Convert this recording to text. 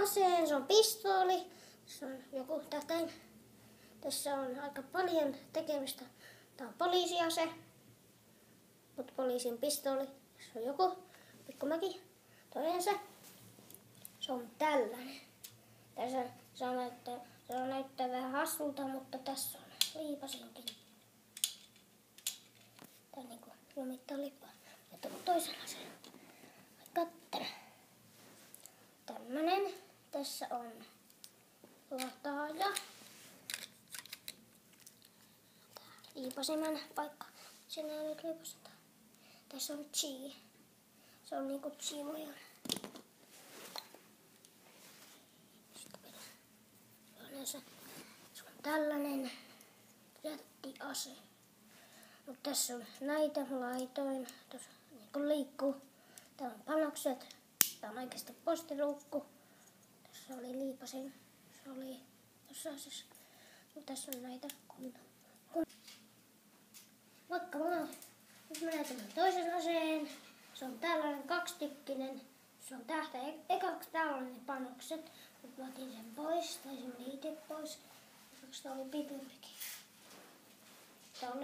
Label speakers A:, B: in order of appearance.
A: aseen, se on pistooli. Se on joku täten. Tässä on aika paljon tekemistä. Tää on poliisiase. Mutta poliisin pistooli. Se on joku pikkumäki. Toinen se on tällainen. Tässä se näyttää vähän hassulta, mutta tässä on liipasinkin. Tää niinku jumittaa lippaa. Ja tuon toisen aseen. Kattele. Tämmönen. Tässä on lataaja. Liipasimen paikka. Sinne ei nyt liipaseta. Tässä on chi. Se on niinku chimuja. Se on tällainen jättiase. Mutta tässä on näitä laitoin. Tuossa niinku liikkuu. Täällä on panokset. Tää on oikeastaan postiluukku. Tässä oli liipasin. Se oli jossain asiassa. Mutta tässä on näitä Vaikka vaan. Nyt mä näytän toisen aseen. Se on tällainen kaksitykkinen. Se on tähtä ekaksi tällainen panokset. Nyt mä otin sen pois. Tai sen liite pois. Koska tää oli pidempikin. Tää on